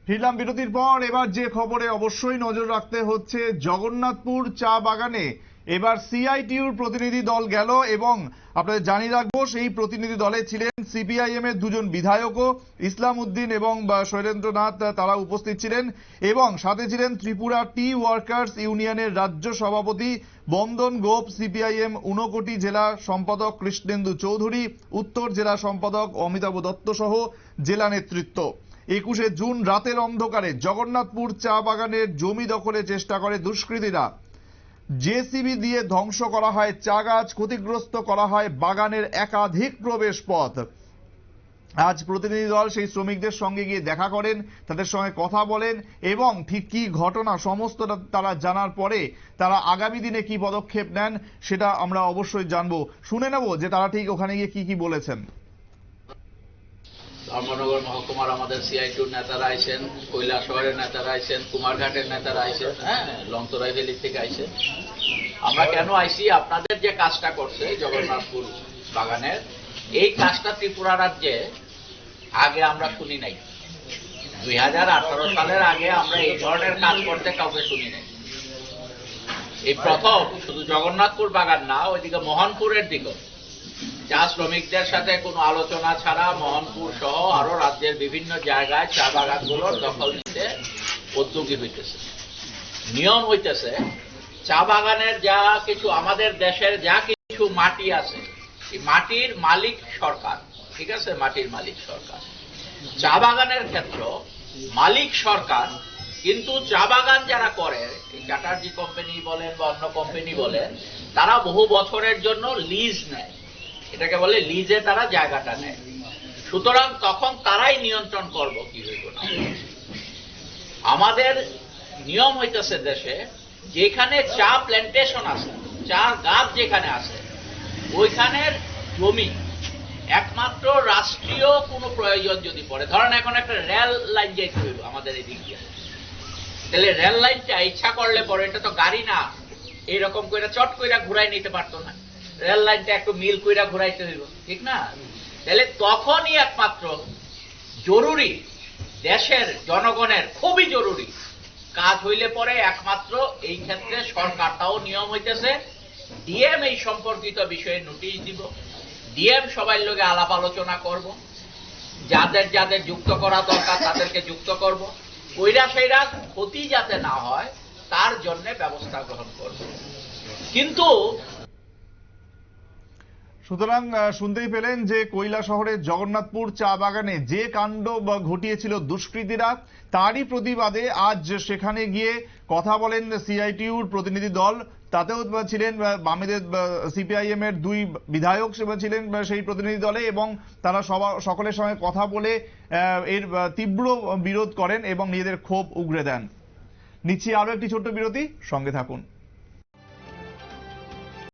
ফিরলাম বিরতির পর। এবার যে খবরে অবশ্যই নজর রাখতে হচ্ছে, জগন্নাথপুর চা বাগানে এবার সিআইটিউর প্রতিনিধি দল গেল এবং আপনাদের জানিয়ে রাখবো সেই প্রতিনিধি দলে ছিলেন সিপিআইএম এর দুজন বিধায়কও, ইসলাম উদ্দিন এবং শৈলেন্দ্রনাথ, তারা উপস্থিত ছিলেন এবং সাথে ছিলেন ত্রিপুরা টি ওয়ার্কার্স ইউনিয়নের রাজ্য সভাপতি বন্দন গোপ, সিপিআইএম ঊনকোটি জেলা সম্পাদক কৃষ্ণেন্দু চৌধুরী, উত্তর জেলা সম্পাদক অমিতাভ দত্ত সহ জেলা নেতৃত্ব। 21শে জুন রাতের অন্ধকারে জগন্নাথপুর চা বাগানের জমি দখলের চেষ্টা করে দুষ্কৃতীরা। জেসিবি দিয়ে ধ্বংস করা হয় চা গাছ, ক্ষতিগ্রস্ত করা হয় বাগানের একাধিক প্রবেশ পথ। আজ প্রতিনিধি দল সেই শ্রমিকদের সঙ্গে গিয়ে দেখা করেন, তাদের সঙ্গে কথা বলেন এবং ঠিক কি ঘটনা সমস্ত তারা জানার পরে তারা আগামী দিনে কি পদক্ষেপ নেন সেটা আমরা অবশ্যই জানবো। শুনে নেব যে তারা ঠিক ওখানে গিয়ে কি বলেছেন। ধর্মনগর মহকুমার আমাদের সিআইটিউর নেতারা আইছেন, কৈলাসহরের নেতারা আইছেন, কুমারঘাটের নেতারা আইছেন, লংতরাই ভ্যালি থেকে আইছেন। আমরা কেন আইছি, আপনাদের যে কাজটা করছে জগন্নাথপুর বাগানের, এই কাজটা ত্রিপুরা রাজ্যে আগে আমরা শুনি নাই। 2018 সালের আগে আমরা এই ধরনের কাজ করতে কাউকে শুনি নাই। এই প্রথম, শুধু জগন্নাথপুর বাগান না, ওইদিকে মোহনপুরের দিকে চা শ্রমিকদের সাথে কোনো আলোচনা ছাড়া মোহনপুর সহ আরো রাজ্যের বিভিন্ন জায়গায় চা বাগানগুলোর দখল নিতে উদ্যোগী হইতেছে। নিয়ম হইতেছে, চা বাগানের যা কিছু আমাদের দেশের যা কিছু মাটি আছে, এই মাটির মালিক সরকার, ঠিক আছে, মাটির মালিক সরকার। চা বাগানের ক্ষেত্রে মালিক সরকার, কিন্তু চা বাগান যারা করে, চ্যাটার্জি কোম্পানি বলেন বা অন্য কোম্পানি বলেন, তারা বহু বছরের জন্য লিজ নেয়, এটাকে বলে লিজে তারা জায়গাটা নেয়। সুতরাং তখন তারাই নিয়ন্ত্রণ করব কি হইব না। আমাদের নিয়ম হইতেছে দেশে যেখানে চা প্ল্যান্টেশন আছে, চা গাছ যেখানে আছে, ওইখানের জমি একমাত্র রাষ্ট্রীয় কোনো প্রয়োজন যদি পড়ে, ধরেন এখন একটা রেল লাইন যেতে হইব আমাদের এই দিক দিয়ে, তাহলে রেল লাইনটা ইচ্ছা করলে পরে, এটা তো গাড়ি না এইরকম করে চট কইরা ঘুরাই নিতে পারতো না, রেল লাইনটা একটু মিল কইরা ঘুরাইতে হইব, ঠিক না? তাহলে তখনই একমাত্র জরুরি, দেশের জনগণের খুবই জরুরি কাজ হইলে পরে একমাত্র এই ক্ষেত্রে সরকারটাও নিয়ম হইতেছে ডিএম এই সম্পর্কিত বিষয়ে নোটিশ দিব, ডিএম সবাই লগে আলাপ আলোচনা করব, যাদের যাদের যুক্ত করা দরকার তাদেরকে যুক্ত করব, কইরা সেইরা ক্ষতি যাতে না হয় তার জন্য ব্যবস্থা গ্রহণ করব। কিন্তু সুতরাং শুনতেই পেলেন যে কৈলাসহরের জগন্নাথপুর চা বাগানে যে কাণ্ড ঘটিয়েছিল দুষ্কৃতীরা, তারই প্রতিবাদে আজ সেখানে গিয়ে কথা বলেন সিআইটিউর প্রতিনিধি দল। তাতেও ছিলেন বামেদের সিপিআইএম এর দুই বিধায়ক ছিলেন সেই প্রতিনিধি দলে এবং তারা সকলের সঙ্গে কথা বলে এর তীব্র বিরোধ করেন এবং নিজেদের ক্ষোভ উগরে দেন। নিচ্ছি আরো একটি ছোট্ট বিরতি, সঙ্গে থাকুন।